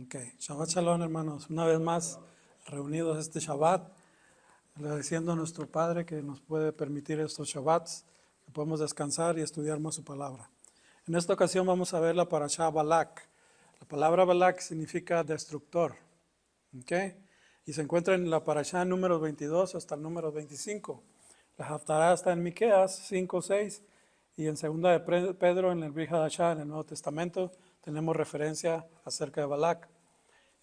Ok, Shabbat Shalom, hermanos. Una vez más, reunidos este Shabbat, agradeciendo a nuestro Padre que nos puede permitir estos Shabbats, que podemos descansar y estudiar más su palabra. En esta ocasión vamos a ver la parashá Balak. La palabra Balak significa destructor. Ok, y se encuentra en la parashá número 22 hasta el número 25. La Haftará está en Miqueas 5, 6 y en segunda de Pedro en el Brit Hadashah, en el Nuevo Testamento, tenemos referencia acerca de Balak.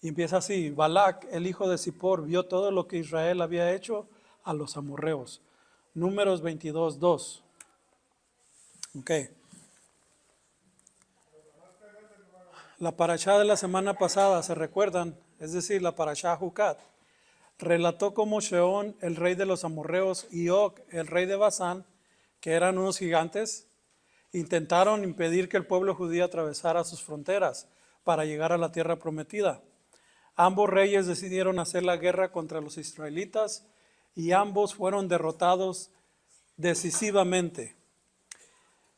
Y empieza así: Balak, el hijo de Zippor, vio todo lo que Israel había hecho a los amorreos. Números 22, 2. Ok. La parashá de la semana pasada, ¿se recuerdan? Es decir, la parashá Jucat. Relató cómo Sheón, el rey de los amorreos, y Og, el rey de Basán, que eran unos gigantes, intentaron impedir que el pueblo judío atravesara sus fronteras para llegar a la tierra prometida. Ambos reyes decidieron hacer la guerra contra los israelitas y ambos fueron derrotados decisivamente.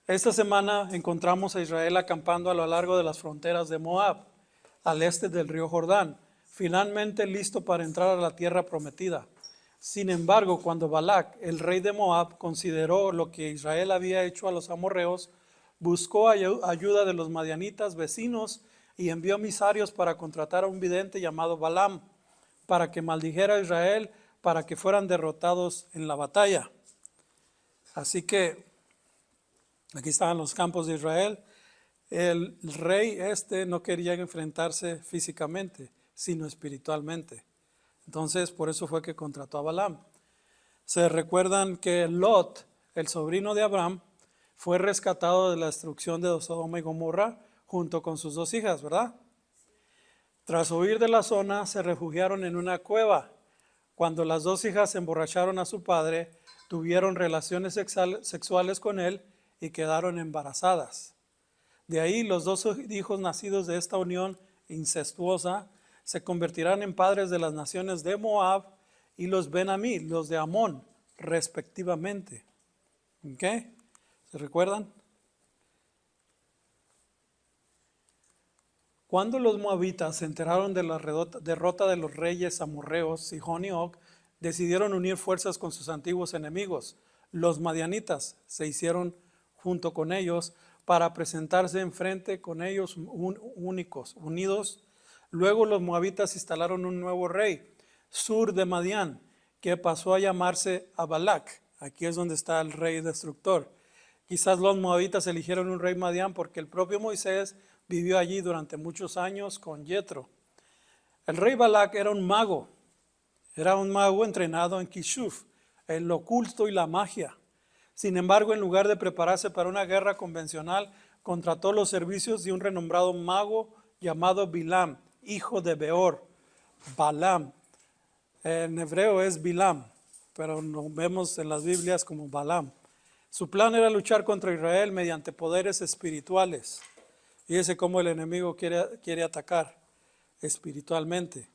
Esta semana encontramos a Israel acampando a lo largo de las fronteras de Moab, al este del río Jordán, finalmente listo para entrar a la tierra prometida. Sin embargo, cuando Balak, el rey de Moab, consideró lo que Israel había hecho a los amorreos, buscó ayuda de los madianitas vecinos y envió emisarios para contratar a un vidente llamado Balaam, para que maldijera a Israel, para que fueran derrotados en la batalla. Así que aquí estaban los campos de Israel. El rey no quería enfrentarse físicamente, sino espiritualmente. Entonces, por eso fue que contrató a Balaam. Se recuerdan que Lot, el sobrino de Abraham, fue rescatado de la destrucción de Sodoma y Gomorra junto con sus dos hijas, ¿verdad? Tras huir de la zona, se refugiaron en una cueva. Cuando las dos hijas emborracharon a su padre, tuvieron relaciones sexuales con él y quedaron embarazadas. De ahí los dos hijos nacidos de esta unión incestuosa se convertirán en padres de las naciones de Moab y los Benamí, los de Amón, respectivamente. ¿Ok? ¿Se recuerdan? Cuando los moabitas se enteraron de la derrota de los reyes amorreos, Sihón y Og, decidieron unir fuerzas con sus antiguos enemigos. Los madianitas se hicieron junto con ellos para presentarse enfrente con ellos unidos. Luego los moabitas instalaron un nuevo rey, Sur de Madián, que pasó a llamarse Balak. Aquí es donde está el rey destructor. Quizás los moabitas eligieron un rey Madián porque el propio Moisés vivió allí durante muchos años con Yetro. El rey Balak era un mago entrenado en Kishuf, en lo oculto y la magia. Sin embargo, en lugar de prepararse para una guerra convencional, contrató los servicios de un renombrado mago llamado Bilam, hijo de Beor. Balaam, en hebreo es Bilam, pero lo vemos en las Biblias como Balaam. Su plan era luchar contra Israel mediante poderes espirituales. Fíjese cómo el enemigo quiere atacar espiritualmente.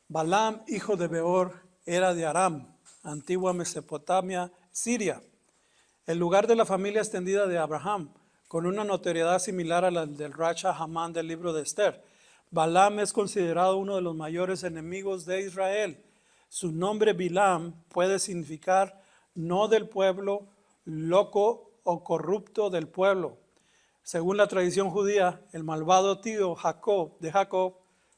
Balaam, hijo de Beor, era de Aram, antigua Mesopotamia, Siria, el lugar de la familia extendida de Abraham, con una notoriedad similar a la del Racha Hamán del libro de Esther. Balaam es considerado uno de los mayores enemigos de Israel. Su nombre Bilam puede significar no del pueblo, loco o corrupto del pueblo. Según la tradición judía, el malvado tío de Jacob,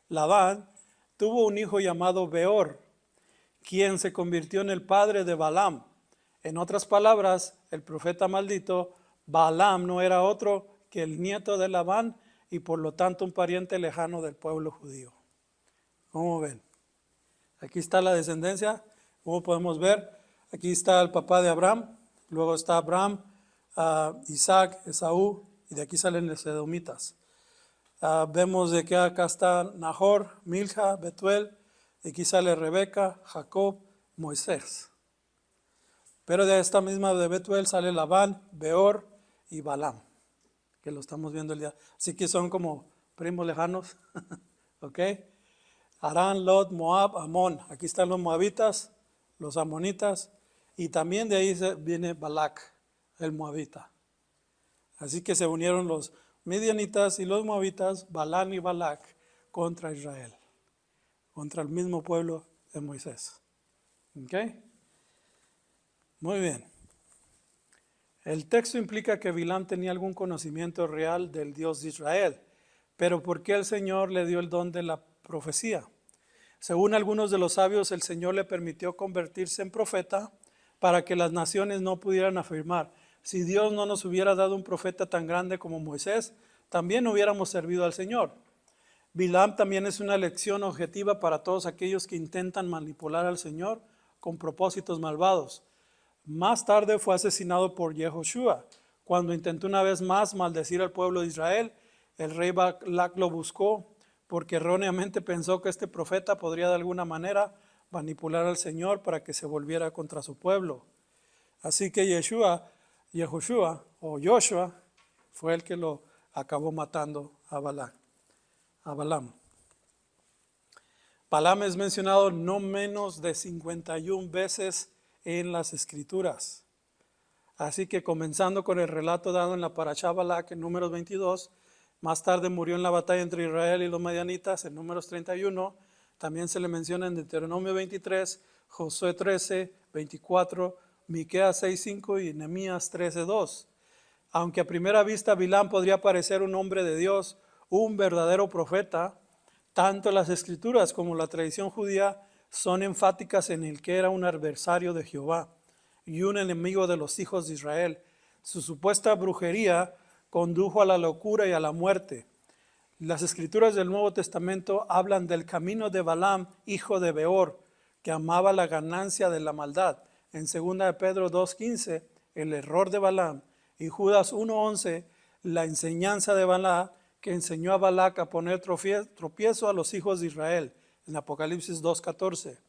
Labán, tuvo un hijo llamado Beor, quien se convirtió en el padre de Balaam. En otras palabras, el profeta maldito, Balaam, no era otro que el nieto de Labán y por lo tanto un pariente lejano del pueblo judío. ¿Cómo ven? Aquí está la descendencia, como podemos ver. Aquí está el papá de Abraham, luego está Abraham, Isaac, Esaú, y de aquí salen los edomitas. Vemos de que acá está Nahor, Milca, Betuel, de aquí sale Rebeca, Jacob, Moisés. Pero de esta misma de Betuel sale Labán, Beor y Balaam, que lo estamos viendo el día. Así que son como primos lejanos. ¿Ok? Harán, Lot, Moab, Amón. Aquí están los moabitas, los amonitas, y también de ahí viene Balak, el moabita. Así que se unieron los midianitas y los moabitas, Balán y Balac, contra Israel, contra el mismo pueblo de Moisés. ¿Ok? Muy bien. El texto implica que Bilam tenía algún conocimiento real del Dios de Israel, pero ¿por qué el Señor le dio el don de la profecía? Según algunos de los sabios, el Señor le permitió convertirse en profeta para que las naciones no pudieran afirmar: si Dios no nos hubiera dado un profeta tan grande como Moisés, también hubiéramos servido al Señor. Bilam también es una lección objetiva para todos aquellos que intentan manipular al Señor con propósitos malvados. Más tarde fue asesinado por Yehoshua. Cuando intentó una vez más maldecir al pueblo de Israel, el rey Balac lo buscó porque erróneamente pensó que este profeta podría de alguna manera manipular al Señor para que se volviera contra su pueblo. Así que Yehoshua fue el que lo acabó matando a Balaam. Balaam es mencionado no menos de 51 veces en las Escrituras. Así que comenzando con el relato dado en la Parashá Balac en Números 22, más tarde murió en la batalla entre Israel y los madianitas en Números 31, también se le menciona en Deuteronomio 23, Josué 13, 24, Miqueas 6:5 y Nehemías 13:2. Aunque a primera vista Bilam podría parecer un hombre de Dios, un verdadero profeta, tanto las Escrituras como la tradición judía son enfáticas en el que era un adversario de Jehová y un enemigo de los hijos de Israel. Su supuesta brujería condujo a la locura y a la muerte. Las Escrituras del Nuevo Testamento hablan del camino de Balaam, hijo de Beor, que amaba la ganancia de la maldad. En 2 de Pedro 2:15, el error de Balaam, y Judas 1:11, la enseñanza de Balaam, que enseñó a Balac a poner tropiezo a los hijos de Israel, en Apocalipsis 2:14.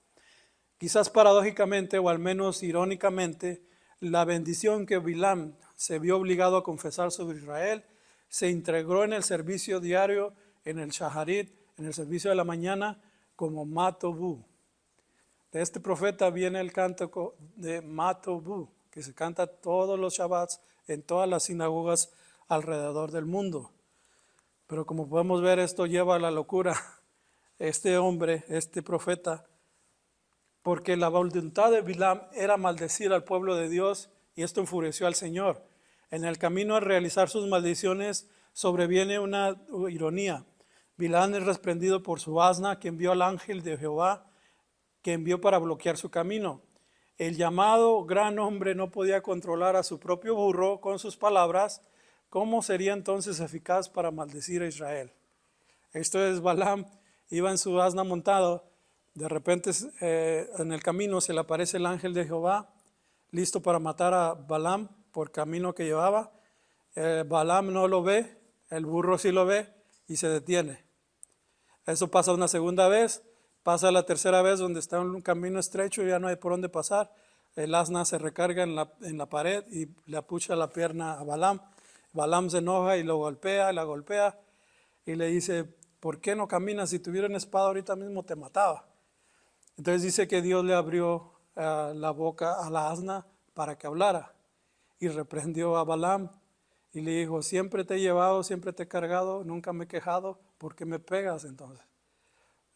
Quizás paradójicamente, o al menos irónicamente, la bendición que Bilam se vio obligado a confesar sobre Israel se integró en el servicio diario, en el Shaharit, en el servicio de la mañana, como Matobu. De este profeta viene el canto de Matobu, que se canta todos los Shabbats en todas las sinagogas alrededor del mundo. Pero como podemos ver, esto lleva a la locura este hombre, este profeta, porque la voluntad de Bilam era maldecir al pueblo de Dios y esto enfureció al Señor. En el camino a realizar sus maldiciones sobreviene una ironía. Bilam es reprendido por su asna que envió al ángel de Jehová, que envió para bloquear su camino. El llamado gran hombre no podía controlar a su propio burro con sus palabras. ¿Cómo sería entonces eficaz para maldecir a Israel? Esto es, Balaam iba en su asna montado, de repente en el camino se le aparece el ángel de Jehová, listo para matar a Balaam por camino que llevaba. Balaam no lo ve, el burro sí lo ve y se detiene. Eso pasa una segunda vez, pasa la tercera vez donde está en un camino estrecho y ya no hay por dónde pasar. El asna se recarga en la pared y le apucha la pierna a Balaam. Balaam se enoja y lo golpea, la golpea y le dice: ¿por qué no caminas? Si tuviera una espada ahorita mismo te mataba. Entonces dice que Dios le abrió la boca a la asna para que hablara y reprendió a Balaam y le dijo: siempre te he llevado, siempre te he cargado, nunca me he quejado, ¿por qué me pegas entonces?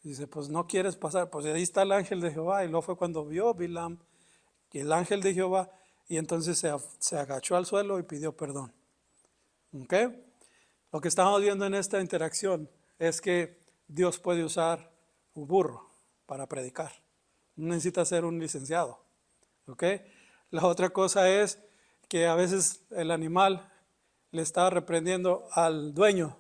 Dice: pues no quieres pasar. Pues ahí está el ángel de Jehová. Y luego fue cuando vio Bilam que el ángel de Jehová, y entonces se agachó al suelo y pidió perdón. ¿Ok? Lo que estamos viendo en esta interacción es que Dios puede usar un burro para predicar. No necesita ser un licenciado. ¿Ok? La otra cosa es que a veces el animal le está reprendiendo al dueño.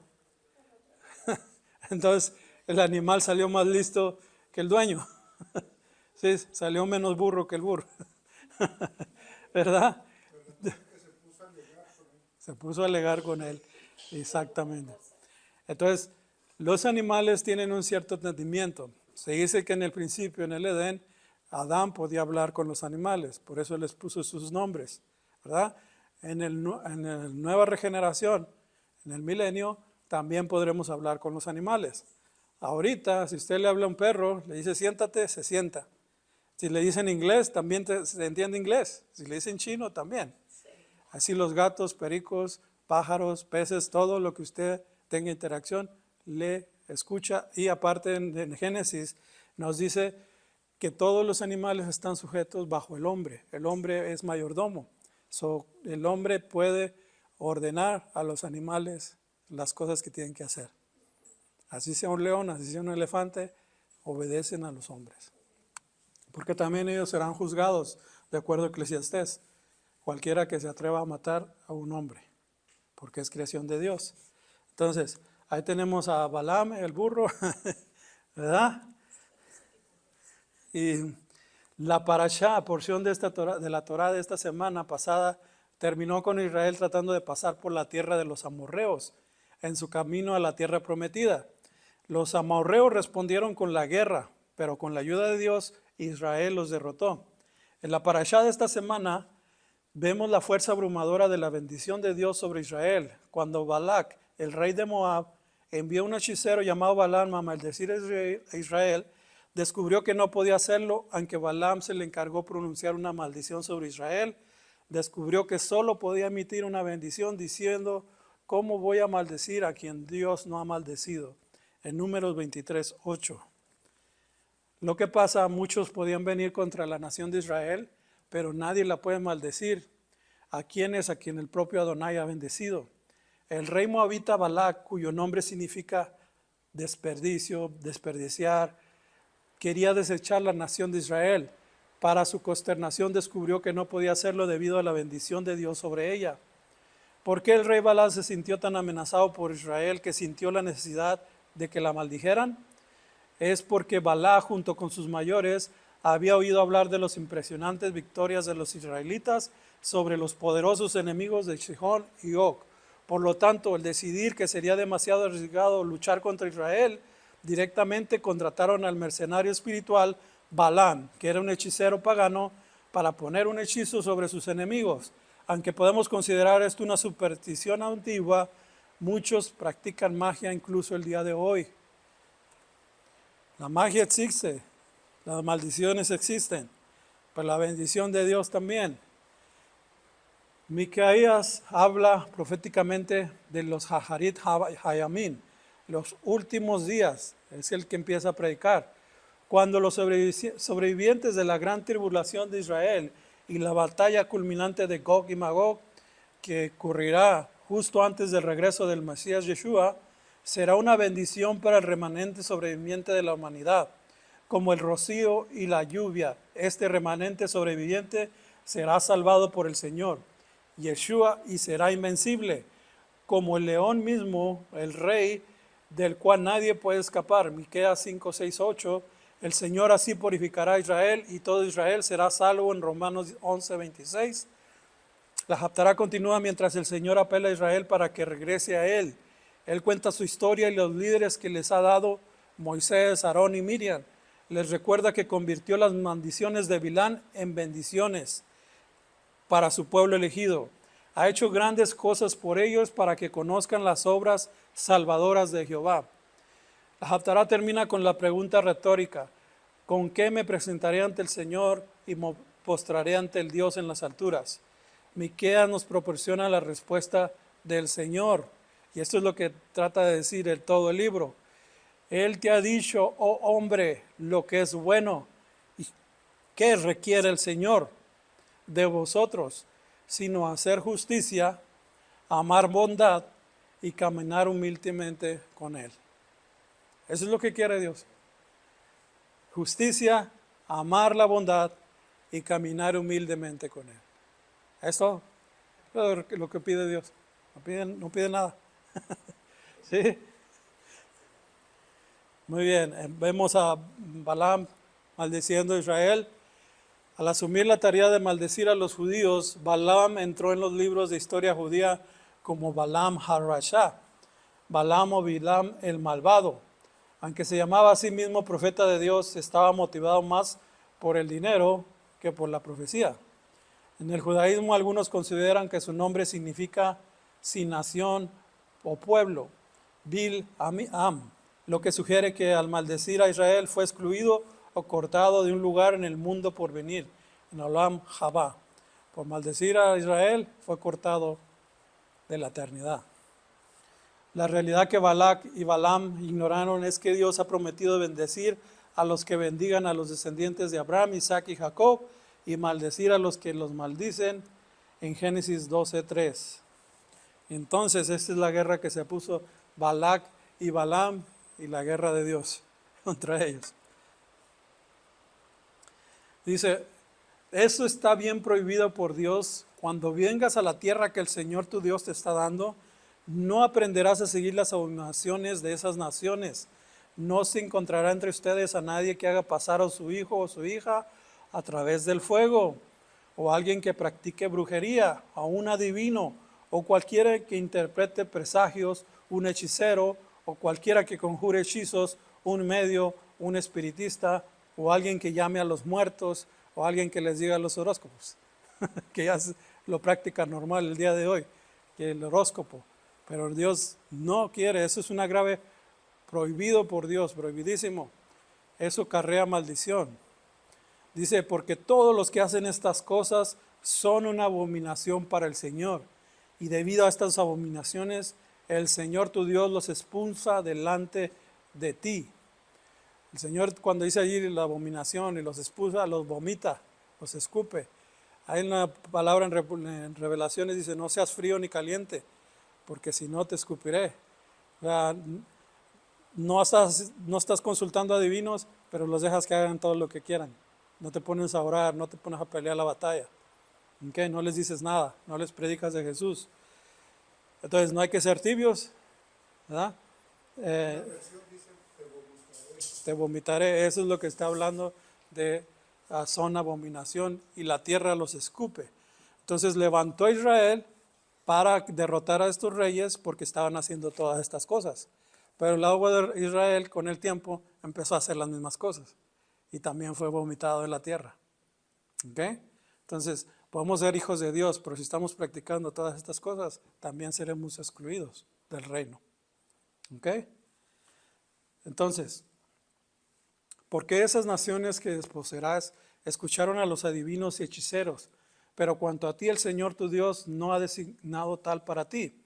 Entonces el animal salió más listo que el dueño. Sí, salió menos burro que el burro. ¿Verdad? Se puso a alegar con él. Exactamente. Entonces, los animales tienen un cierto entendimiento. Se dice que en el principio, en el Edén, Adán podía hablar con los animales, por eso les puso sus nombres, ¿verdad? En la nueva regeneración, en el milenio, también podremos hablar con los animales. Ahorita, si usted le habla a un perro, le dice siéntate, se sienta. Si le dicen inglés, también se entiende inglés. Si le dicen chino, también. Así los gatos, pericos, pájaros, peces, todo lo que usted tenga interacción, le escucha. Y aparte en Génesis nos dice que todos los animales están sujetos bajo el hombre. El hombre es mayordomo. El hombre puede ordenar a los animales las cosas que tienen que hacer. Así sea un león, así sea un elefante, obedecen a los hombres. Porque también ellos serán juzgados, de acuerdo a Eclesiastés, cualquiera que se atreva a matar a un hombre, porque es creación de Dios. Entonces, ahí tenemos a Balaam, el burro, ¿verdad? Y la parashá, porción de la Torá de esta semana pasada, terminó con Israel tratando de pasar por la tierra de los amorreos, en su camino a la tierra prometida. Los amorreos respondieron con la guerra, pero con la ayuda de Dios, Israel los derrotó. En la parashá de esta semana, vemos la fuerza abrumadora de la bendición de Dios sobre Israel, cuando Balac, el rey de Moab, envió un hechicero llamado Balaam a maldecir a Israel. Descubrió que no podía hacerlo, aunque Balaam se le encargó pronunciar una maldición sobre Israel. Descubrió que solo podía emitir una bendición diciendo, ¿cómo voy a maldecir a quien Dios no ha maldecido? En Números 23:8. Lo que pasa, muchos podían venir contra la nación de Israel, pero nadie la puede maldecir. A quien el propio Adonai ha bendecido. El rey moabita Balac, cuyo nombre significa desperdicio, desperdiciar, quería desechar la nación de Israel. Para su consternación descubrió que no podía hacerlo debido a la bendición de Dios sobre ella. ¿Por qué el rey Balac se sintió tan amenazado por Israel que sintió la necesidad de que la maldijeran? Es porque Balac, junto con sus mayores, había oído hablar de las impresionantes victorias de los israelitas sobre los poderosos enemigos de Sihón y Og. Por lo tanto, el decidir que sería demasiado arriesgado luchar contra Israel, directamente contrataron al mercenario espiritual Balaam, que era un hechicero pagano, para poner un hechizo sobre sus enemigos. Aunque podemos considerar esto una superstición antigua, muchos practican magia incluso el día de hoy. La magia existe, las maldiciones existen, pero la bendición de Dios también. Micaías habla proféticamente de los Hajarit Hayamim, los últimos días, es el que empieza a predicar. Cuando los sobrevivientes de la gran tribulación de Israel y la batalla culminante de Gog y Magog, que ocurrirá justo antes del regreso del Mesías Yeshua, será una bendición para el remanente sobreviviente de la humanidad. Como el rocío y la lluvia, este remanente sobreviviente será salvado por el Señor, Yeshua, y será invencible, como el león mismo, el rey, del cual nadie puede escapar. Miqueas 5, 6, 8. El Señor así purificará a Israel y todo Israel será salvo, en Romanos 11, 26. La Haftará continúa mientras el Señor apela a Israel para que regrese a Él. Él cuenta su historia y los líderes que les ha dado Moisés, Aarón y Miriam. Les recuerda que convirtió las maldiciones de Bilán en bendiciones para su pueblo elegido. Ha hecho grandes cosas por ellos para que conozcan las obras salvadoras de Jehová. La Haftará termina con la pregunta retórica: ¿con qué me presentaré ante el Señor y me postraré ante el Dios en las alturas? Miqueas nos proporciona la respuesta del Señor, y esto es lo que trata de decir todo el libro. Él te ha dicho, oh hombre, lo que es bueno. ¿Y qué requiere el Señor de vosotros? Sino hacer justicia, amar bondad y caminar humildemente con Él. Eso es lo que quiere Dios. Justicia, amar la bondad y caminar humildemente con Él. Eso es lo que pide Dios. No pide nada. ¿Sí? Muy bien. Vemos a Balaam maldiciendo a Israel. Al asumir la tarea de maldecir a los judíos, Balaam entró en los libros de historia judía como Balaam HaRasha, Balaam o Bilam el malvado. Aunque se llamaba a sí mismo profeta de Dios, estaba motivado más por el dinero que por la profecía. En el judaísmo algunos consideran que su nombre significa sin nación o pueblo, Bil Am, lo que sugiere que al maldecir a Israel fue excluido o cortado de un lugar en el mundo por venir, en Olam Jabá. Por maldecir a Israel fue cortado de la eternidad. La realidad que Balac y Balaam ignoraron es que Dios ha prometido bendecir a los que bendigan a los descendientes de Abraham, Isaac y Jacob, y maldecir a los que los maldicen en Génesis 12:3. Entonces, esta es la guerra que se puso Balac y Balaam y la guerra de Dios contra ellos. Dice, eso está bien prohibido por Dios. Cuando vengas a la tierra que el Señor tu Dios te está dando, no aprenderás a seguir las abominaciones de esas naciones. No se encontrará entre ustedes a nadie que haga pasar a su hijo o su hija a través del fuego, o alguien que practique brujería, a un adivino, o cualquiera que interprete presagios, un hechicero, o cualquiera que conjure hechizos, un medio, un espiritista, o alguien que llame a los muertos, o alguien que les diga los horóscopos, que ya es lo práctica normal el día de hoy, que el horóscopo. Pero Dios no quiere, eso es una grave, prohibido por Dios, prohibidísimo. Eso acarrea maldición. Dice, porque todos los que hacen estas cosas son una abominación para el Señor. Y debido a estas abominaciones, el Señor tu Dios los expulsa delante de ti. El Señor, cuando dice allí la abominación y los expulsa, los vomita, los escupe. Hay una palabra en Revelaciones, dice, no seas frío ni caliente, porque si no te escupiré. O sea, no estás consultando a adivinos, pero los dejas que hagan todo lo que quieran. No te pones a orar, no te pones a pelear la batalla. ¿Okay? No les dices nada, no les predicas de Jesús. Entonces no hay que ser tibios, ¿verdad? Te vomitaré, eso es lo que está hablando de son abominación y la tierra los escupe. Entonces levantó a Israel para derrotar a estos reyes porque estaban haciendo todas estas cosas. Pero el agua de Israel con el tiempo empezó a hacer las mismas cosas y también fue vomitado en la tierra. ¿Okay? Entonces podemos ser hijos de Dios, pero si estamos practicando todas estas cosas, también seremos excluidos del reino. ¿Okay? Entonces, porque esas naciones que desposeerás escucharon a los adivinos y hechiceros, pero cuanto a ti el Señor tu Dios no ha designado tal para ti.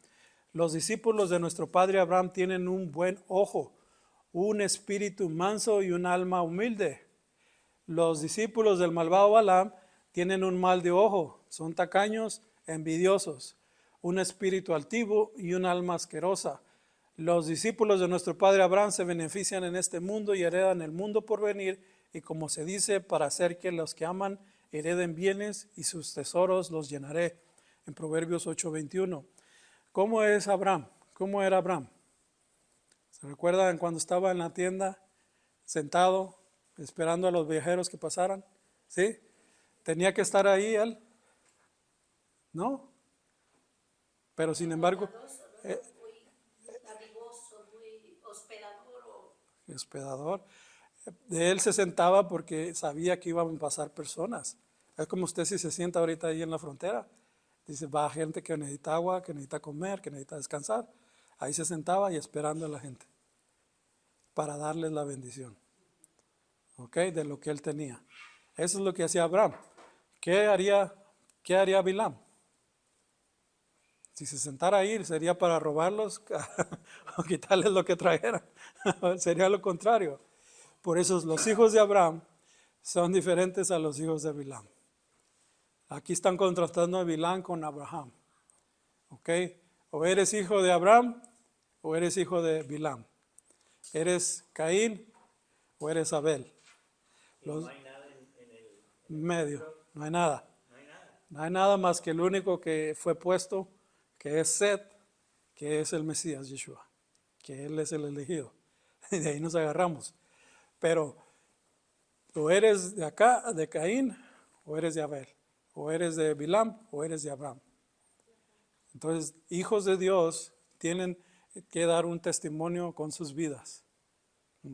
Los discípulos de nuestro padre Abraham tienen un buen ojo, un espíritu manso y un alma humilde. Los discípulos del malvado Balaam tienen un mal de ojo, son tacaños, envidiosos, un espíritu altivo y un alma asquerosa. Los discípulos de nuestro padre Abraham se benefician en este mundo y heredan el mundo por venir, y como se dice, para hacer que los que aman hereden bienes y sus tesoros los llenaré. En Proverbios 8:21. ¿Cómo es Abraham? ¿Cómo era Abraham? ¿Se recuerdan cuando estaba en la tienda, sentado, esperando a los viajeros que pasaran? ¿Sí? ¿Tenía que estar ahí él? ¿No? Pero sin embargo... hospedador. De él se sentaba porque sabía que iban a pasar personas. Es como usted si se sienta ahorita ahí en la frontera. Dice, va gente que necesita agua, que necesita comer, que necesita descansar. Ahí se sentaba y esperando a la gente para darles la bendición. ¿Ok? De lo que él tenía. Eso es lo que hacía Abraham. ¿Qué haría Bilam? Si se sentara ahí, sería para robarlos o quitarles lo que trajeran. Sería lo contrario. Por eso los hijos de Abraham son diferentes a los hijos de Bilam. Aquí están contrastando a Bilam con Abraham. ¿Ok? O eres hijo de Abraham o eres hijo de Bilam. ¿Eres Caín o eres Abel? No hay nada en el medio. No hay nada. No hay nada más que el único que fue puesto, que es Set, que es el Mesías, Yeshua, que Él es el elegido. Y de ahí nos agarramos. Pero o eres de acá, de Caín, o eres de Abel, o eres de Bilam, o eres de Abraham. Entonces, hijos de Dios tienen que dar un testimonio con sus vidas.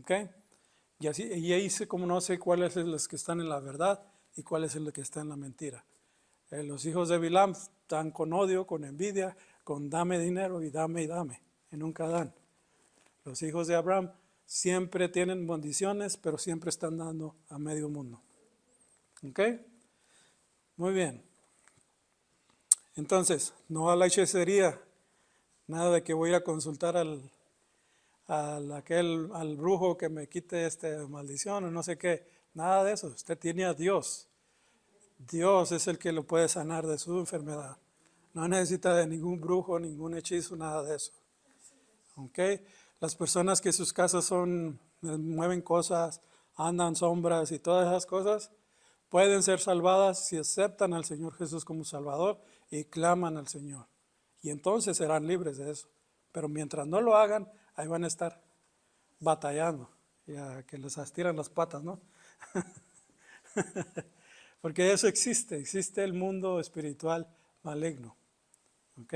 ¿Ok? Y ahí se conoce cuáles son los que están en la verdad y cuál es el que está en la mentira. Los hijos de Bilam están con odio, con envidia, con dame dinero y dame, y nunca dan. Los hijos de Abraham siempre tienen bendiciones, pero siempre están dando a medio mundo. ¿Ok? Muy bien. Entonces, no a la hechicería, Nada de que voy a ir a consultar al brujo que me quite maldición o no sé qué. Nada de eso. Usted tiene a Dios. Dios es el que lo puede sanar de su enfermedad. No necesita de ningún brujo, ningún hechizo, nada de eso. ¿Ok? Las personas que sus casas mueven cosas, andan sombras y todas esas cosas, pueden ser salvadas si aceptan al Señor Jesús como Salvador y claman al Señor. Y entonces serán libres de eso. Pero mientras no lo hagan, ahí van a estar batallando, ya que les estiran las patas, ¿no? Porque eso existe el mundo espiritual maligno. ¿Ok?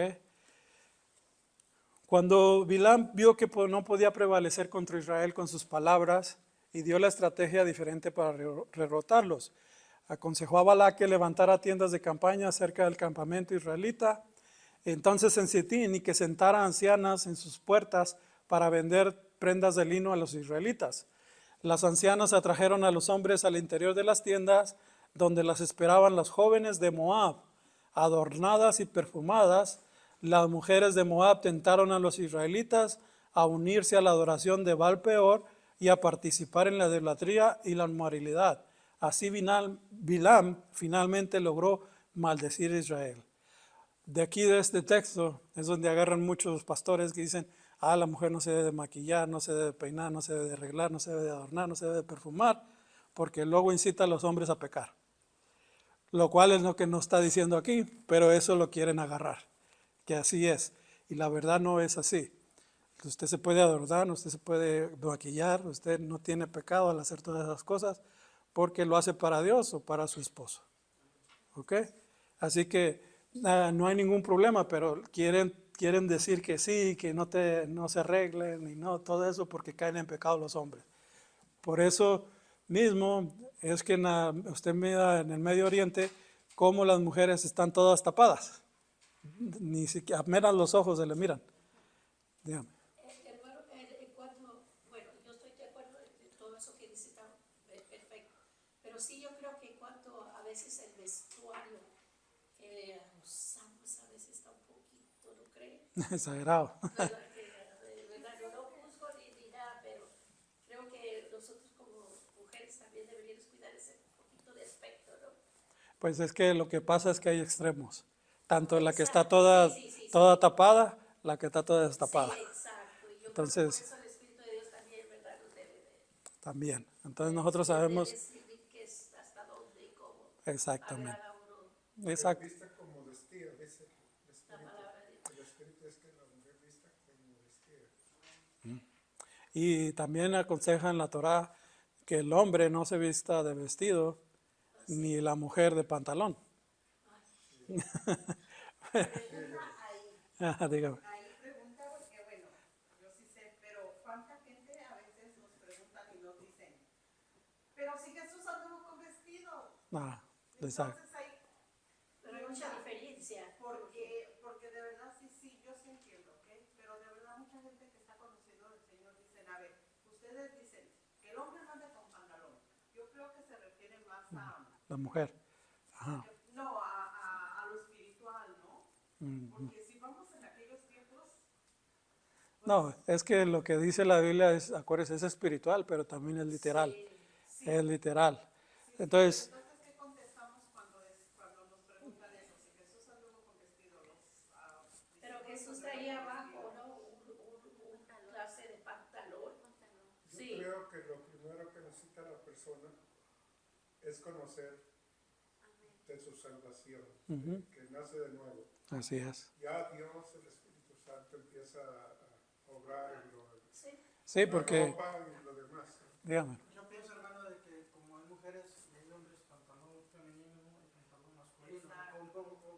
Cuando Bilam vio que no podía prevalecer contra Israel con sus palabras y dio la estrategia diferente para derrotarlos, aconsejó a Balac que levantara tiendas de campaña cerca del campamento israelita, entonces en Sitín, y que sentara ancianas en sus puertas para vender prendas de lino a los israelitas. Las ancianas atrajeron a los hombres al interior de las tiendas, donde las esperaban las jóvenes de Moab, adornadas y perfumadas. Las mujeres de Moab tentaron a los israelitas a unirse a la adoración de Baal-peor y a participar en la idolatría y la inmoralidad. Así Bilam finalmente logró maldecir a Israel. De aquí, de este texto, es donde agarran muchos pastores que dicen, la mujer no se debe de maquillar, no se debe de peinar, no se debe de arreglar, no se debe de adornar, no se debe de perfumar, porque luego incita a los hombres a pecar. Lo cual es lo que nos está diciendo aquí, pero eso lo quieren agarrar, que así es. Y la verdad no es así. Usted se puede adornar, usted se puede maquillar, usted no tiene pecado al hacer todas esas cosas, porque lo hace para Dios o para su esposo. ¿Ok? Así que no hay ningún problema, pero quieren decir que sí, que no se arreglen y no todo eso porque caen en pecado los hombres. Por eso mismo es que usted mira en el Medio Oriente cómo las mujeres están todas tapadas. Ni siquiera apenas los ojos se le miran. Dígame. Hermano, bueno, yo estoy de acuerdo en todo eso que dice, está perfecto. Pero sí, yo creo que cuanto a veces el vestuario que usamos a veces está un poquito, ¿no cree? Exagerado. ¿Verdad? Yo no juzgo ni nada, pero creo que nosotros como mujeres también deberíamos cuidar ese poquito de aspecto, ¿no? Pues es que lo que pasa es que hay extremos. Tanto la que está Exacto, toda tapada, la que está toda destapada. sí, exacto. Y yo creo que por Entonces, eso el Espíritu de Dios también, ¿verdad? Nos debe también. Entonces nosotros sabemos decidir que es hasta dónde y cómo exactamente. agrada a uno Exacto. Vista como vestida, dice el la Espíritu. palabra de Dios. El Espíritu es que la mujer vista como vestida. Y también aconseja en la Torá que el hombre no se vista de vestido, ni la mujer de pantalón. Dígame. Ahí pregunta porque, bueno, yo sí sé, pero cuánta gente a veces nos preguntan y nos dicen, pero si Jesús anduvo con vestido. Exacto. Entonces hay, Pero hay mucha diferencia. porque de verdad sí, yo sí entiendo, ¿ok? Pero de verdad mucha gente que está conociendo al Señor dicen, a ver, ustedes dicen que el hombre no anda con pantalón. Yo creo que se refiere más a, La mujer. Ajá. no, a lo espiritual, ¿no? Porque si vamos en aquellos tiempos, No, es que lo que dice la Biblia es, acuérdense, es espiritual, pero también es literal. Es literal. Entonces, ¿qué contestamos cuando nos preguntan eso? Si Jesús anduvo con vestido, Pero Jesús traía abajo, ¿no? Una clase de pantalón. Yo Sí. creo que lo primero que necesita la persona es conocer de su salvación, que nace de nuevo. así es. Ya Dios, el Espíritu Santo, empieza a obrar en Sí, la porque, ropa y lo demás. dígame. Yo pienso, hermano, de que como hay mujeres y hay hombres, pantalón femenino y pantalón masculino.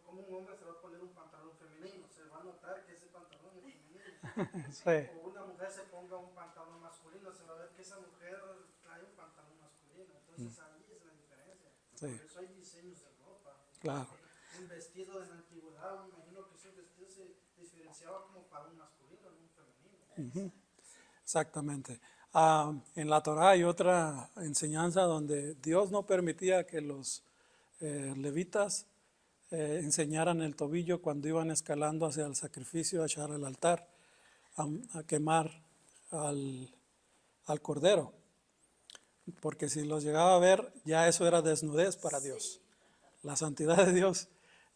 Como un hombre se va a poner un pantalón femenino, se va a notar que ese pantalón es femenino. Sí, O una mujer se ponga un pantalón masculino, se va a ver que esa mujer trae un pantalón masculino. Entonces ahí es la diferencia. Sí. Por eso hay diseños de ropa. claro. Un vestido en la antigüedad, me imagino que ese vestido se diferenciaba como para un masculino, no un femenino. Exactamente. En la Torá hay otra enseñanza donde Dios no permitía que los levitas enseñaran el tobillo cuando iban escalando hacia el sacrificio, a echar al altar, a quemar al cordero. Porque si los llegaba a ver, ya eso era desnudez para Dios. La santidad de Dios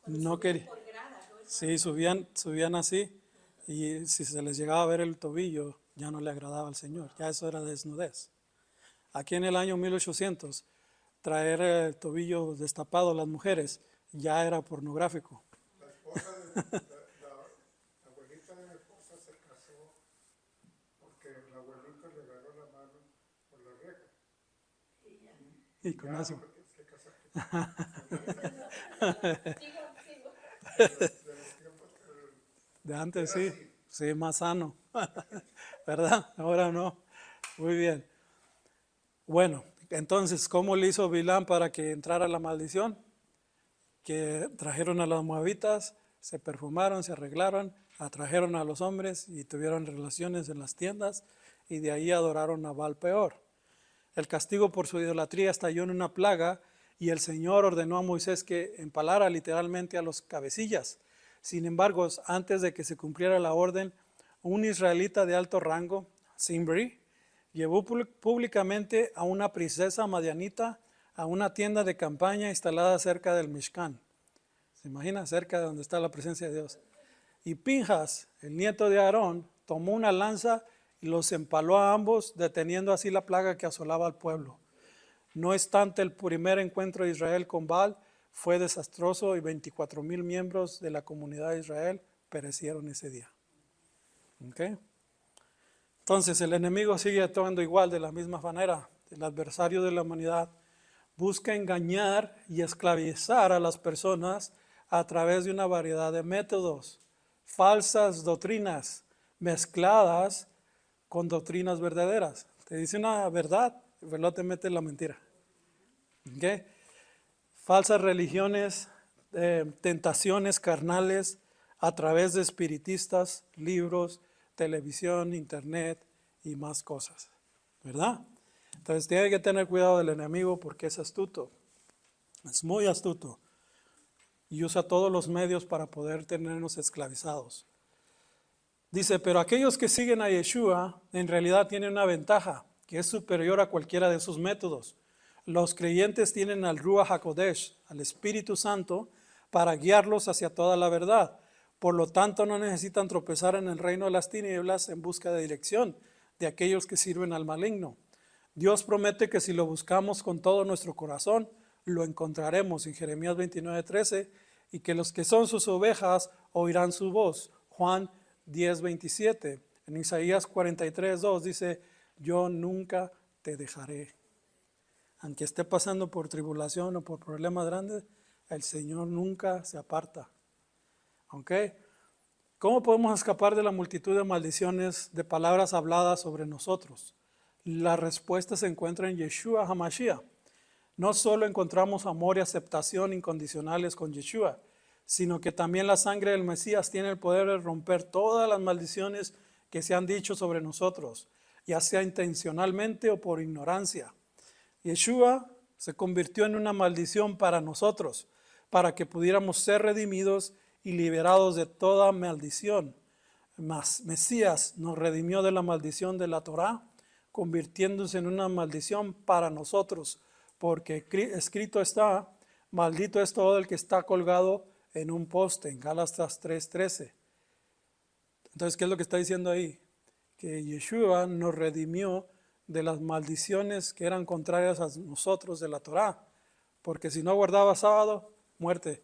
no quería. Por grada, ¿no? Sí, subían así, y si se les llegaba a ver el tobillo, ya no le agradaba al Señor, ya eso era desnudez. Aquí en el año 1800, traer el tobillo destapado a las mujeres ya era pornográfico. La esposa la abuelita de mi esposa se casó porque el abuelito le agarró la mano por la reja. Y con Ya eso, no te tienes que casar. Sigo. De los tiempos, de antes era sí, así. sí, más sano, ¿verdad? Ahora no. Muy bien. Bueno, entonces, ¿cómo le hizo Bilán para que entrara la maldición? Que trajeron a los moabitas, se perfumaron, se arreglaron, atrajeron a los hombres y tuvieron relaciones en las tiendas, y de ahí adoraron a Baal Peor. El castigo por su idolatría estalló en una plaga, y el Señor ordenó a Moisés que empalara literalmente a los cabecillas. Sin embargo, antes de que se cumpliera la orden, un israelita de alto rango, Zimri, llevó públicamente a una princesa madianita a una tienda de campaña instalada cerca del Mishkan. ¿Se imagina? Cerca de donde está la presencia de Dios. Y Pinjas, el nieto de Aarón, tomó una lanza y los empaló a ambos, deteniendo así la plaga que asolaba al pueblo. No obstante, el primer encuentro de Israel con Baal fue desastroso, y 24,000 miembros de la comunidad de Israel perecieron ese día. ¿Okay? Entonces, el enemigo sigue actuando igual, de la misma manera. El adversario de la humanidad busca engañar y esclavizar a las personas a través de una variedad de métodos, falsas doctrinas mezcladas con doctrinas verdaderas. Te dice una verdad, pero te mete la mentira. ¿Okay? Falsas religiones, tentaciones carnales a través de espiritistas, libros, televisión, internet y más cosas, ¿verdad? Entonces tiene que tener cuidado del enemigo, porque es astuto, es muy astuto, y usa todos los medios para poder tenernos esclavizados. Dice, pero aquellos que siguen a Yeshua en realidad tienen una ventaja que es superior a cualquiera de sus métodos. Los creyentes tienen al Ruach HaKodesh, al Espíritu Santo, para guiarlos hacia toda la verdad. Por lo tanto, no necesitan tropezar en el reino de las tinieblas en busca de dirección de aquellos que sirven al maligno. Dios promete que si lo buscamos con todo nuestro corazón, lo encontraremos en Jeremías 29:13, y que los que son sus ovejas oirán su voz. Juan 10:27. En Isaías 43:2 dice, yo nunca te dejaré. Aunque esté pasando por tribulación o por problemas grandes, el Señor nunca se aparta. ¿Ok? ¿Cómo podemos escapar de la multitud de maldiciones, de palabras habladas sobre nosotros? La respuesta se encuentra en Yeshua HaMashiach. No solo encontramos amor y aceptación incondicionales con Yeshua, sino que también la sangre del Mesías tiene el poder de romper todas las maldiciones que se han dicho sobre nosotros, ya sea intencionalmente o por ignorancia. Yeshua se convirtió en una maldición para nosotros, para que pudiéramos ser redimidos y liberados de toda maldición. Mas Mesías nos redimió de la maldición de la Torá, convirtiéndose en una maldición para nosotros, porque escrito está, maldito es todo el que está colgado en un poste, en Gálatas 3:13. Entonces, ¿qué es lo que está diciendo ahí? Que Yeshua nos redimió de las maldiciones que eran contrarias a nosotros de la Torá, porque si no guardabas sábado, muerte,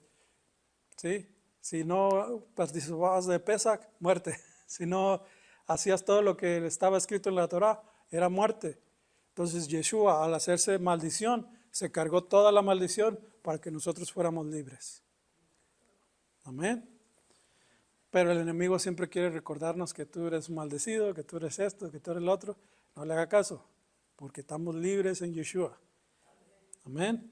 ¿sí? Si no participabas de Pesach, muerte. Si no hacías todo lo que estaba escrito en la Torá, era muerte. Entonces Yeshua, al hacerse maldición, se cargó toda la maldición para que nosotros fuéramos libres. Amén. Pero el enemigo siempre quiere recordarnos que tú eres maldecido, que tú eres esto, que tú eres lo otro. No le haga caso, porque estamos libres en Yeshua. Amén.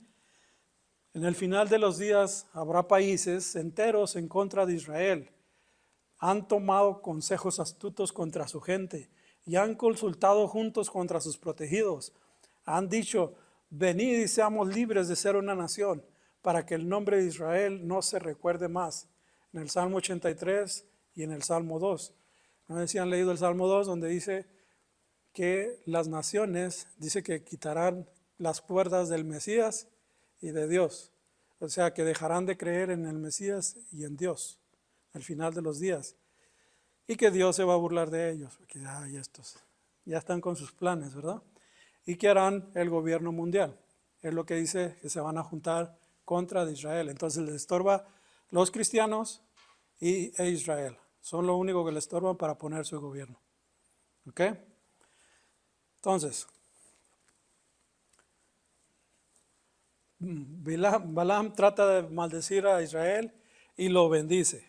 En el final de los días habrá países enteros en contra de Israel. Han tomado consejos astutos contra su gente y han consultado juntos contra sus protegidos. Han dicho, venid y seamos libres de ser una nación. para que el nombre de Israel no se recuerde más. En el Salmo 83 y en el Salmo 2. No sé si han leído el Salmo 2, donde dice que las naciones, dice que quitarán las cuerdas del Mesías y de Dios. O sea, que dejarán de creer en el Mesías y en Dios al final de los días. Y que Dios se va a burlar de ellos, porque ay, estos ya están con sus planes, ¿verdad? Y que harán el gobierno mundial. Es lo que dice que se van a juntar contra de Israel. Entonces les estorba los cristianos e Israel. Son lo único que les estorban para poner su gobierno. ¿Ok? Entonces, Balaam trata de maldecir a Israel y lo bendice.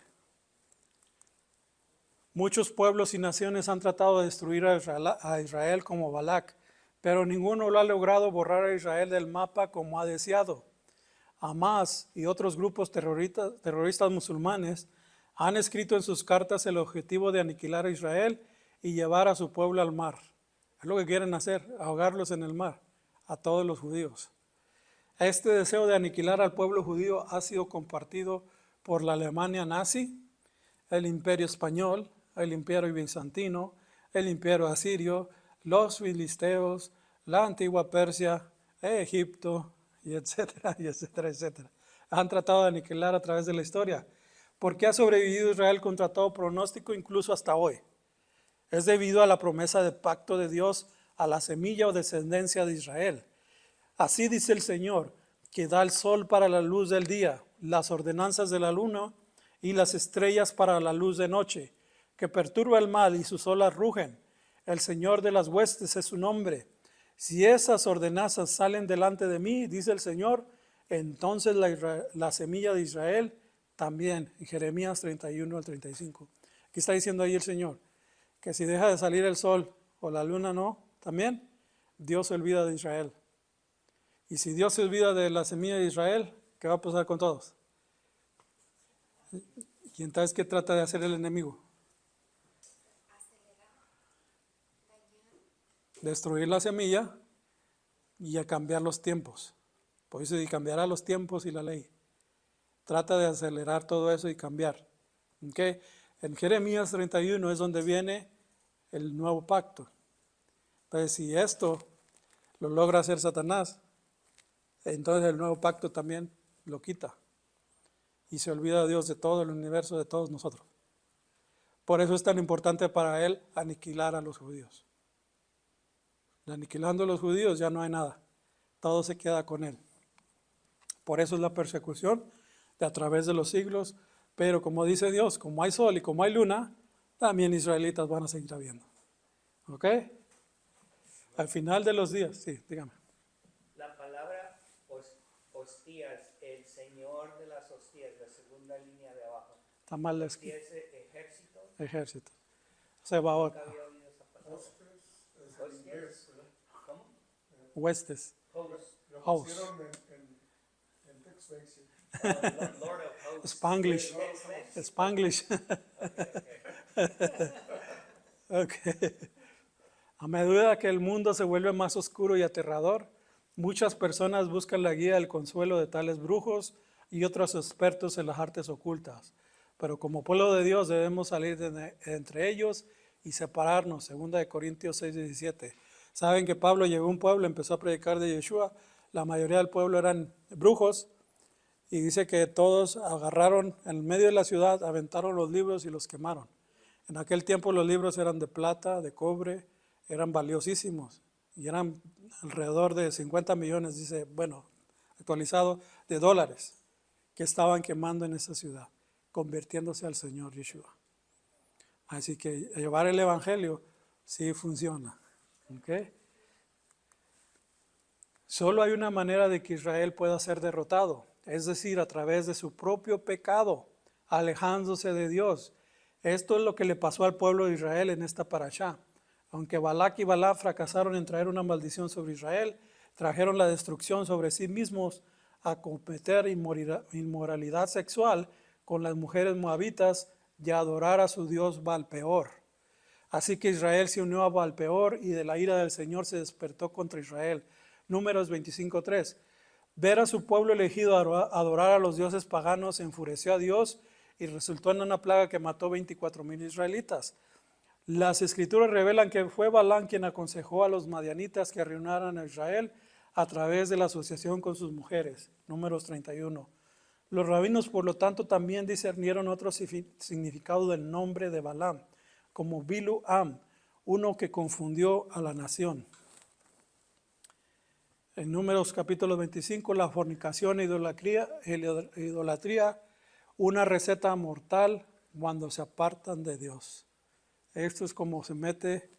Muchos pueblos y naciones han tratado de destruir a Israel como Balac, pero ninguno lo ha logrado borrar a Israel del mapa como ha deseado. Hamas y otros grupos terroristas musulmanes han escrito en sus cartas el objetivo de aniquilar a Israel y llevar a su pueblo al mar. Es lo que quieren hacer, ahogarlos en el mar, a todos los judíos. Este deseo de aniquilar al pueblo judío ha sido compartido por la Alemania nazi, el Imperio español, el Imperio bizantino, el Imperio asirio, los filisteos, la antigua Persia, Egipto, y etcétera, y etcétera, etcétera. Han tratado de aniquilar a través de la historia. ¿Por qué ha sobrevivido Israel contra todo pronóstico, incluso hasta hoy? Es debido a la promesa de pacto de Dios a la semilla o descendencia de Israel. Así dice el Señor, que da el sol para la luz del día, las ordenanzas de la luna y las estrellas para la luz de noche, que perturba el mal y sus olas rugen. El Señor de las huestes es su nombre. Si esas ordenanzas salen delante de mí, dice el Señor, entonces la semilla de Israel también, en Jeremías 31 al 35. Aquí está diciendo ahí el Señor, que si deja de salir el sol o la luna no, también Dios se olvida de Israel. Y si Dios se olvida de la semilla de Israel, ¿qué va a pasar con todos? ¿Y entonces qué trata de hacer el enemigo? Destruir la semilla y a cambiar los tiempos. Por eso, y cambiará los tiempos y la ley. Trata de acelerar todo eso y cambiar. ¿Okay? En Jeremías 31 es donde viene el nuevo pacto. Entonces, si esto lo logra hacer Satanás, entonces el nuevo pacto también lo quita. Y se olvida Dios de todo el universo, de todos nosotros. Por eso es tan importante para él aniquilar a los judíos. Aniquilando a los judíos ya no hay nada. Todo se queda con él. Por eso es la persecución de a través de los siglos. Pero como dice Dios, como hay sol y como hay luna, también israelitas van a seguir habiendo. ¿Ok? Al final de los días, sí, dígame. La palabra hostías, el Señor de las hostías, la segunda línea de abajo. Está mal Hostías escrito. es ejército. Ejército. Sebaot. Nunca había oído esa palabra. Hostes es en inglés, ¿verdad? ¿Cómo? Huestes. Host. Lo Host. pusieron en Textbasic. Lord of hosts. Spanglish. ¿Es? Spanglish. Okay. A medida que el mundo se vuelve más oscuro y aterrador, muchas personas buscan la guía del consuelo de tales brujos y otros expertos en las artes ocultas. Pero como pueblo de Dios debemos salir de entre ellos y separarnos. 2 Corintios 6:17. Saben que Pablo llegó a un pueblo, empezó a predicar de Yeshua. La mayoría del pueblo eran brujos. Y dice que todos agarraron en medio de la ciudad, aventaron los libros y los quemaron. En aquel tiempo los libros eran de plata, de cobre, eran valiosísimos. Y eran alrededor de 50 millones, dice, bueno, actualizado, de dólares que estaban quemando en esa ciudad, convirtiéndose al Señor Yeshua. Así que llevar el Evangelio sí funciona. ¿Okay? Solo hay una manera de que Israel pueda ser derrotado, es decir, a través de su propio pecado, alejándose de Dios. Esto es lo que le pasó al pueblo de Israel en esta parashá. Aunque Balac y Balaam fracasaron en traer una maldición sobre Israel, trajeron la destrucción sobre sí mismos a cometer inmoralidad sexual con las mujeres moabitas y a adorar a su dios Baal-peor. Así que Israel se unió a Baal-peor y de la ira del Señor se despertó contra Israel. Números 25:3. Ver a su pueblo elegido adorar a los dioses paganos enfureció a Dios y resultó en una plaga que mató 24,000 israelitas. Las escrituras revelan que fue Balaam quien aconsejó a los madianitas que arruinaran a Israel a través de la asociación con sus mujeres. Números 31. Los rabinos, por lo tanto, también discernieron otro significado del nombre de Balaam, como Bilu-am, uno que confundió a la nación. En Números capítulo 25, la fornicación e idolatría, una receta mortal cuando se apartan de Dios. Esto es como se mete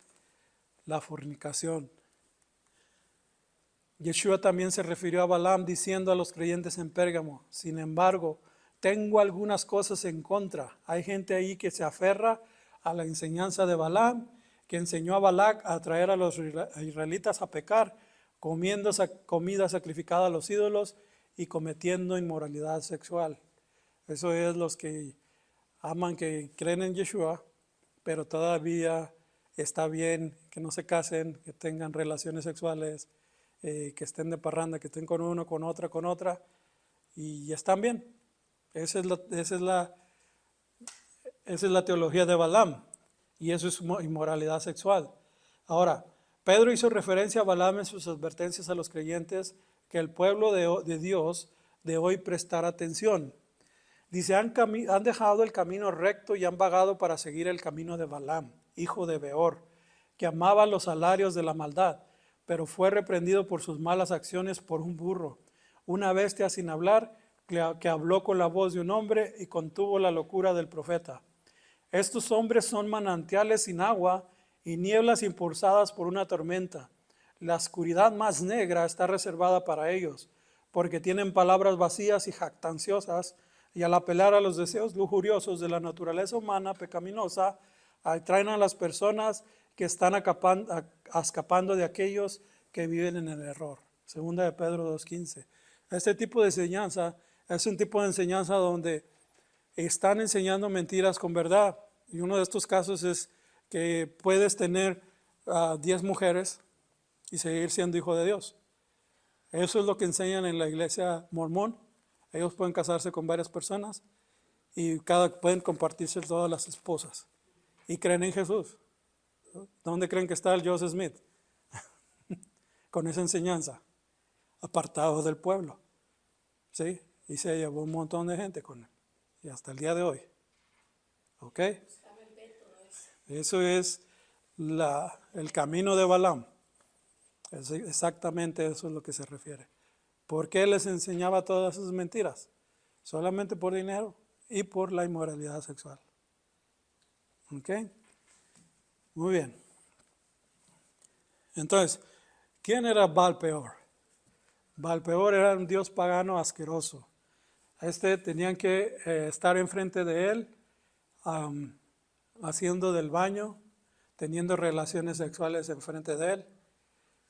la fornicación. Yeshua también se refirió a Balaam diciendo a los creyentes en Pérgamo: sin embargo, tengo algunas cosas en contra. Hay gente ahí que se aferra a la enseñanza de Balaam, que enseñó a Balac a traer a los israelitas a pecar, comiendo comida sacrificada a los ídolos y cometiendo inmoralidad sexual. Eso es los que aman, que creen en Yeshua, pero todavía está bien que no se casen, que tengan relaciones sexuales, que estén de parranda, que estén con uno, con otra, y están bien. Esa es la teología de Balaam, y eso es inmoralidad sexual. Ahora, Pedro hizo referencia a Balaam en sus advertencias a los creyentes que el pueblo de Dios de hoy prestar atención. Dice, han dejado el camino recto y han vagado para seguir el camino de Balaam, hijo de Beor, que amaba los salarios de la maldad, pero fue reprendido por sus malas acciones por un burro, una bestia sin hablar, que habló con la voz de un hombre y contuvo la locura del profeta. Estos hombres son manantiales sin agua y nieblas impulsadas por una tormenta. La oscuridad más negra está reservada para ellos, porque tienen palabras vacías y jactanciosas, y al apelar a los deseos lujuriosos de la naturaleza humana pecaminosa, atraen a las personas que están escapando de aquellos que viven en el error. Segunda de Pedro 2:15. Este tipo de enseñanza es un tipo de enseñanza donde están enseñando mentiras con verdad. Y uno de estos casos es que puedes tener 10 mujeres y seguir siendo hijo de Dios. Eso es lo que enseñan en la iglesia mormón. Ellos pueden casarse con varias personas y pueden compartirse todas las esposas. Y creen en Jesús. ¿Dónde creen que está el Joseph Smith? Con esa enseñanza, apartado del pueblo. ¿Sí? Y se llevó un montón de gente con él. Y hasta el día de hoy. ¿Ok? Eso es el camino de Balaam. Exactamente eso es lo que se refiere. ¿Por qué les enseñaba todas esas mentiras? Solamente por dinero y por la inmoralidad sexual. ¿Ok? Muy bien. Entonces, ¿quién era Baal-peor? Baal-peor era un dios pagano asqueroso. Tenían que estar enfrente de él, haciendo del baño, teniendo relaciones sexuales enfrente de él,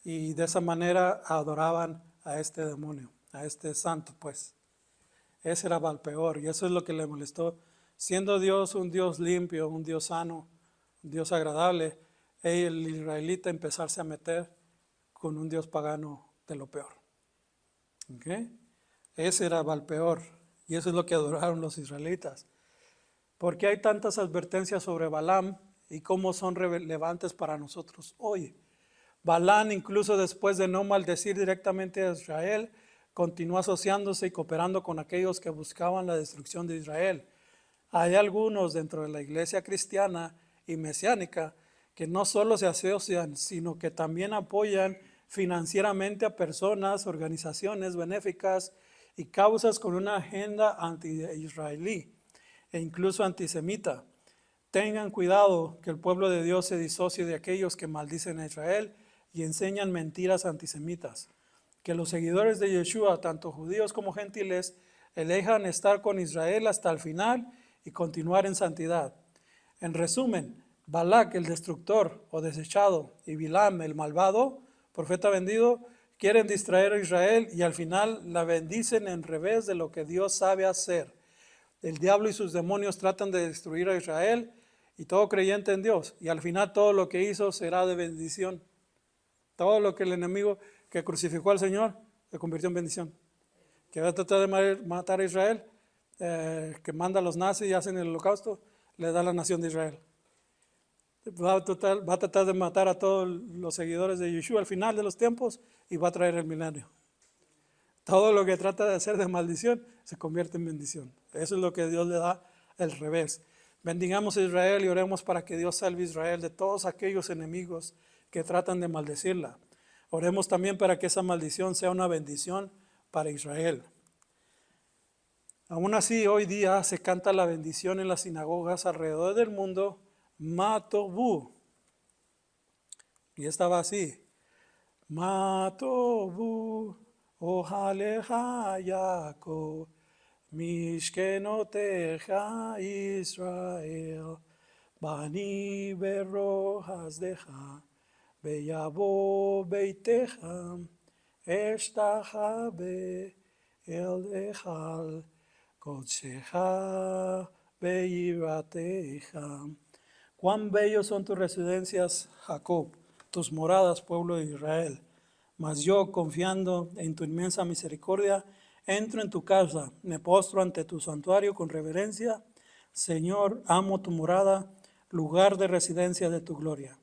y de esa manera adoraban a este demonio, a este santo, pues. Ese era Baal-peor, y eso es lo que le molestó. Siendo Dios un Dios limpio, un Dios sano, un Dios agradable, el israelita empezarse a meter con un Dios pagano de lo peor. ¿Okay? Ese era Baal-peor, y eso es lo que adoraron los israelitas. ¿Por qué hay tantas advertencias sobre Balaam y cómo son relevantes para nosotros hoy? Balaam, incluso después de no maldecir directamente a Israel, continuó asociándose y cooperando con aquellos que buscaban la destrucción de Israel. Hay algunos dentro de la iglesia cristiana y mesiánica que no solo se asocian, sino que también apoyan financieramente a personas, organizaciones benéficas y causas con una agenda anti-israelí e incluso antisemita. Tengan cuidado que el pueblo de Dios se disocie de aquellos que maldicen a Israel y enseñan mentiras antisemitas. Que los seguidores de Yeshua, tanto judíos como gentiles, elijan estar con Israel hasta el final y continuar en santidad. En resumen, Balac, el destructor o desechado, y Bilam, el malvado, profeta vendido, quieren distraer a Israel y al final la bendicen en revés de lo que Dios sabe hacer. El diablo y sus demonios tratan de destruir a Israel y todo creyente en Dios, y al final todo lo que hizo será de bendición. Todo lo que el enemigo que crucificó al Señor se convirtió en bendición. que va a tratar de matar a Israel, que manda a los nazis y hacen el holocausto, le da la nación de Israel. Va a tratar de matar a todos los seguidores de Yeshua al final de los tiempos y va a traer el milenio. Todo lo que trata de hacer de maldición se convierte en bendición. Eso es lo que Dios le da al revés. Bendigamos a Israel y oremos para que Dios salve a Israel de todos aquellos enemigos que tratan de maldecirla. Oremos también para que esa maldición sea una bendición para Israel. Aún así, hoy día se canta la bendición en las sinagogas alrededor del mundo, Matobu. Y estaba así, Matobu, Ojaleja Yaakov, Mishkenoteja Israel, Bani Berrojas Deja, Beyabo Beiteja, Eshtaja Be El Ejal, Kodsheja Beirateja. Cuán bellos son tus residencias, Jacob, tus moradas, pueblo de Israel. Mas yo, confiando en tu inmensa misericordia, entro en tu casa, me postro ante tu santuario con reverencia. Señor, amo tu morada, lugar de residencia de tu gloria.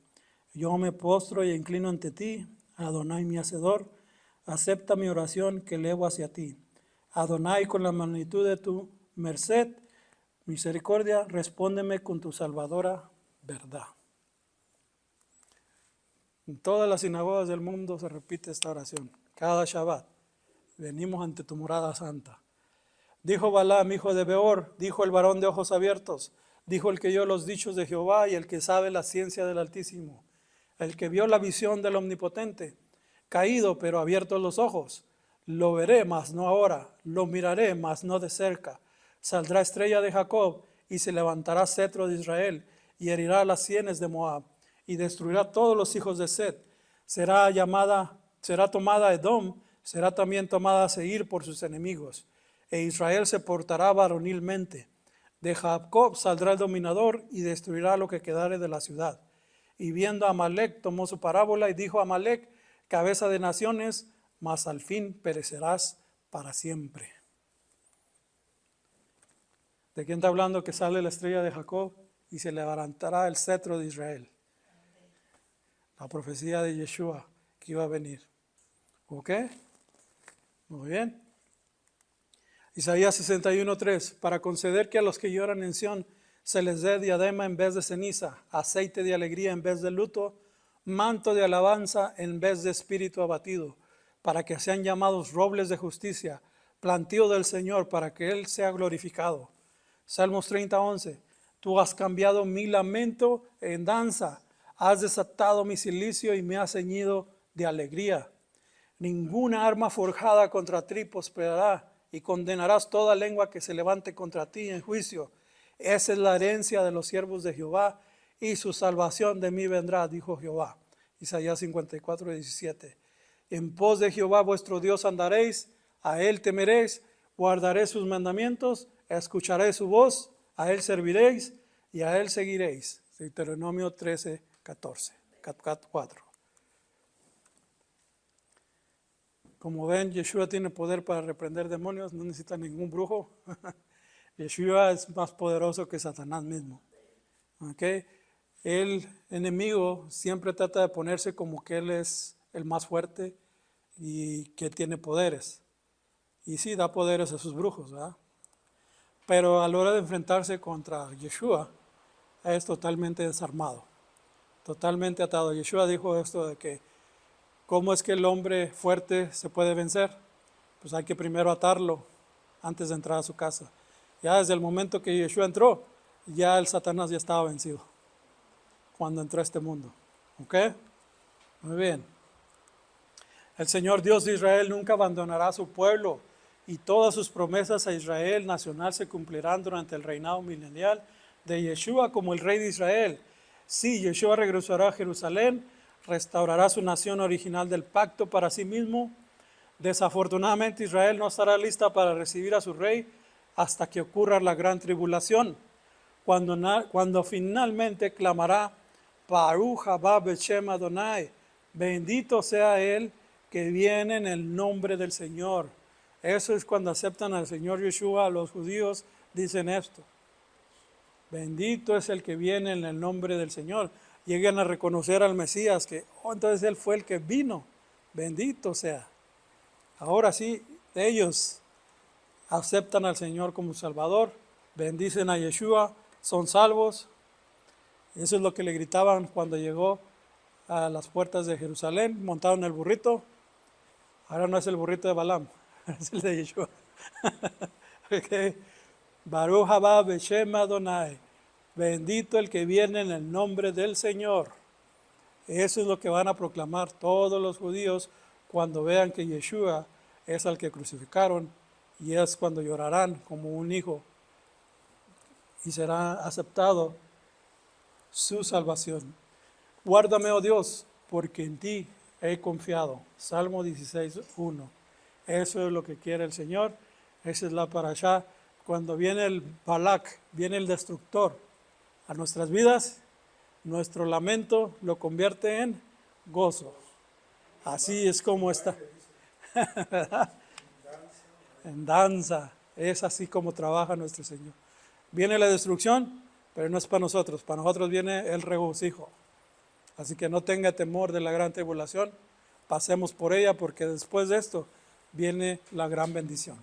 Yo me postro y inclino ante ti, Adonai mi hacedor. Acepta mi oración que elevo hacia ti. Adonai, con la magnitud de tu merced, misericordia, respóndeme con tu salvadora verdad. En todas las sinagogas del mundo se repite esta oración. Cada Shabbat, venimos ante tu morada santa. Dijo Balaam, hijo de Beor, dijo el varón de ojos abiertos, dijo el que oyó los dichos de Jehová y el que sabe la ciencia del Altísimo, el que vio la visión del Omnipotente, caído pero abiertos los ojos. Lo veré, mas no ahora, lo miraré, mas no de cerca. Saldrá estrella de Jacob y se levantará cetro de Israel y herirá las sienes de Moab y destruirá todos los hijos de Set. Será tomada Edom, será también tomada Seir por sus enemigos. E Israel se portará varonilmente. De Jacob saldrá el dominador y destruirá lo que quedare de la ciudad. Y viendo a Amalek, tomó su parábola y dijo a Amalek, cabeza de naciones, mas al fin perecerás para siempre. ¿De quién está hablando? Que sale la estrella de Jacob y se levantará el cetro de Israel. La profecía de Yeshua que iba a venir. ¿Ok? Muy bien. Isaías 61:3, para conceder que a los que lloran en Sión se les dé diadema en vez de ceniza, aceite de alegría en vez de luto, manto de alabanza en vez de espíritu abatido, para que sean llamados robles de justicia, plantío del Señor, para que Él sea glorificado. Salmos 30:11, tú has cambiado mi lamento en danza, has desatado mi cilicio y me has ceñido de alegría. Ninguna arma forjada contra ti prosperará, y condenarás toda lengua que se levante contra ti en juicio. Esa es la herencia de los siervos de Jehová, y su salvación de mí vendrá, dijo Jehová. Isaías 54:17. En pos de Jehová vuestro Dios andaréis, a él temeréis, guardaré sus mandamientos, escucharé su voz, a él serviréis y a él seguiréis. Deuteronomio 13:4. Como ven, Yeshua tiene poder para reprender demonios, no necesita ningún brujo. Yeshua es más poderoso que Satanás mismo. ¿Okay? El enemigo siempre trata de ponerse como que él es el más fuerte y que tiene poderes. Y sí, da poderes a sus brujos, ¿verdad? Pero a la hora de enfrentarse contra Yeshua, es totalmente desarmado, totalmente atado. Yeshua dijo esto de que ¿cómo es que el hombre fuerte se puede vencer? Pues hay que primero atarlo antes de entrar a su casa. Ya desde el momento que Yeshua entró, ya el Satanás ya estaba vencido cuando entró a este mundo. ¿Ok? Muy bien. El Señor Dios de Israel nunca abandonará a su pueblo y todas sus promesas a Israel nacional se cumplirán durante el reinado milenial de Yeshua como el rey de Israel. Sí, Yeshua regresará a Jerusalén, restaurará su nación original del pacto para sí mismo. Desafortunadamente Israel no estará lista para recibir a su rey hasta que ocurra la gran tribulación, cuando finalmente clamará Baruch haba b'shem Adonai, bendito sea él que viene en el nombre del Señor. Eso es cuando aceptan al Señor Yeshua. Los judíos dicen esto: bendito es el que viene en el nombre del Señor. Llegan a reconocer al Mesías, que entonces Él fue el que vino. Bendito sea. Ahora sí, ellos aceptan al Señor como Salvador, bendicen a Yeshua, son salvos. Eso es lo que le gritaban cuando llegó a las puertas de Jerusalén, montado en el burrito. Ahora no es el burrito de Balaam, es el de Yeshua. Okay. Baruch haba Beshem Adonai. Bendito el que viene en el nombre del Señor. Eso es lo que van a proclamar todos los judíos cuando vean que Yeshua es al que crucificaron, y es cuando llorarán como un hijo y será aceptado su salvación. Guárdame, oh Dios, porque en ti he confiado. Salmo 16:1. Eso es lo que quiere el Señor. Esa es la parashá. Cuando viene el Balak, viene el destructor a nuestras vidas, nuestro lamento lo convierte en gozo. Así es como está. En danza. Es así como trabaja nuestro Señor. Viene la destrucción, pero no es para nosotros. Para nosotros viene el regocijo. Así que no tenga temor de la gran tribulación. Pasemos por ella, porque después de esto viene la gran bendición.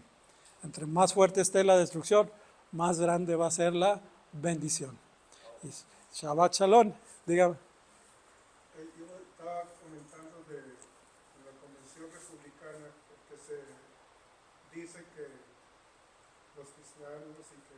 Entre más fuerte esté la destrucción, más grande va a ser la bendición. Y Shabbat Shalom. Dígame. Yo estaba comentando de la Convención Republicana, porque se dice que los cristianos y que